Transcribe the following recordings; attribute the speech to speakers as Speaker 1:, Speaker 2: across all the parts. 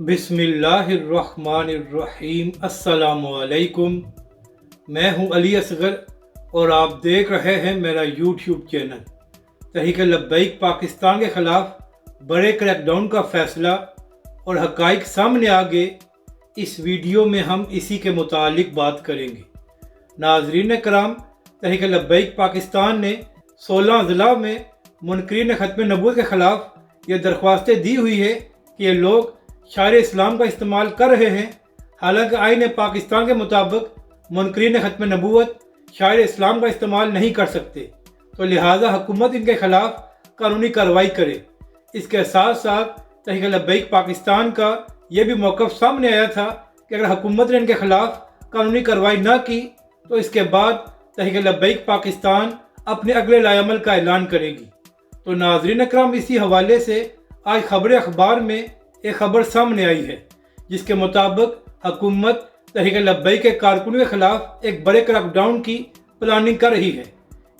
Speaker 1: बिस्मिल्लाहिर्रहमानिर्रहीम। अस्सलाम वालेकुम। मैं हूं अली असगर और आप देख रहे हैं मेरा यूट्यूब चैनल। तहरीक लब्बैक पाकिस्तान के ख़िलाफ़ बड़े क्रैकडाउन का फ़ैसला और हक़ाइक़ सामने आ गए। इस वीडियो में हम इसी के मुतालिक बात करेंगे। नाज़रीन कराम, तहरीक लब्बैक पाकिस्तान ने 16 अज़ला में मुनकरीन ख़त्म नबूवत के ख़िलाफ़ ये दरख्वास्तें दी हुई है कि ये लोग शायर इस्लाम का इस्तेमाल कर रहे हैं। हालांकि आईन पाकिस्तान के मुताबिक मुनकरीन ख़त्म नबूवत शायर इस्लाम का इस्तेमाल नहीं कर सकते, तो लिहाजा हुकूमत इनके ख़िलाफ़ कानूनी कार्रवाई करे। इसके साथ साथ तहरीक लब्बैक पाकिस्तान का ये भी मौक़िफ़ सामने आया था कि अगर हुकूमत ने इनके ख़िलाफ़ कानूनी कार्रवाई न की तो इसके बाद तहरीक लब्बैक पाकिस्तान अपने अगले लाएअमल का ऐलान करेगी। तो नाज़रीन अकराम, इसी हवाले से आज ख़बर अखबार में एक ख़बर सामने आई है जिसके मुताबिक हुकूमत तहरीक लब्बैक के कारकुनों के ख़िलाफ़ एक बड़े क्रैकडाउन की प्लानिंग कर रही है।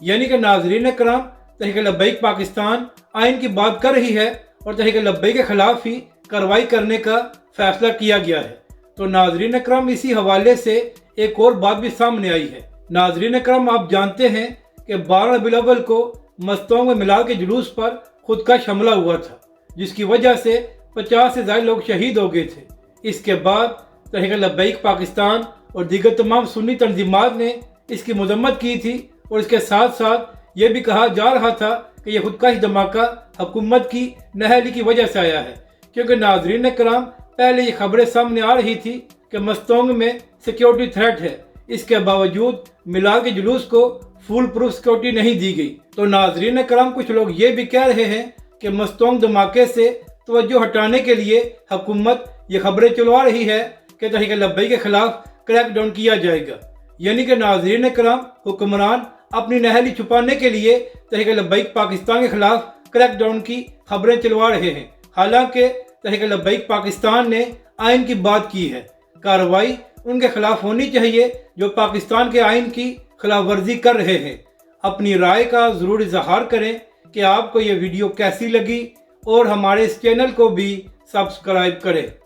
Speaker 1: यानी कि नाज़रीन कराम, तहरीक लब्बैक पाकिस्तान आइन की बात कर रही है और तहरीक लब्बैक के ख़िलाफ़ ही कार्रवाई करने का फ़ैसला किया गया है। तो नाज़रीन कराम, इसी हवाले से एक और बात भी सामने आई है। नाज़रीन कराम, आप जानते हैं कि 12 रबीउल अव्वल को मस्तोंग में मिलाद के जुलूस पर खुदकश हमला हुआ था, जिसकी वजह से 50 से ज़्यादा लोग शहीद हो गए थे। इसके बाद तहरीक लब्बैक पाकिस्तान और दीगर तमाम सुन्नी तंजीमात ने इसकी मजम्मत की थी और इसके साथ साथ ये भी कहा जा रहा था कि यह खुदकश धमाका हुकूमत की नाअहली की वजह से आया है, क्योंकि नाज़रीन कराम, पहले ये खबरें सामने आ रही थी कि मस्तोंग में सिक्योरिटी थ्रेट है। इसके बावजूद मिलाद के जुलूस को फुल प्रूफ सिक्योरिटी नहीं दी गई। तो नाज़रीन कराम, कुछ लोग ये भी कह रहे हैं कि मस्तोंग धमाके से तवज्जो हटाने के लिए हुकूमत ये खबरें चलवा रही है कि तहरीक लब्बैक के ख़िलाफ़ क्रैकडाउन किया जाएगा। यानी कि नाज़रीन कराम, हुक्मरान अपनी नाअहली छुपाने के लिए तहरीक लब्बैक पाकिस्तान के ख़िलाफ़ क्रैकडाउन की खबरें चलवा रहे हैं। हालांकि तहरीक लब्बैक पाकिस्तान ने आइन की बात की है। कार्रवाई उनके ख़िलाफ़ होनी चाहिए जो पाकिस्तान के आइन की खिलाफ वर्जी कर रहे हैं। अपनी राय का ज़रूर इज़हार करें कि आपको ये वीडियो कैसी लगी और हमारे इस चैनल को भी सब्सक्राइब करें।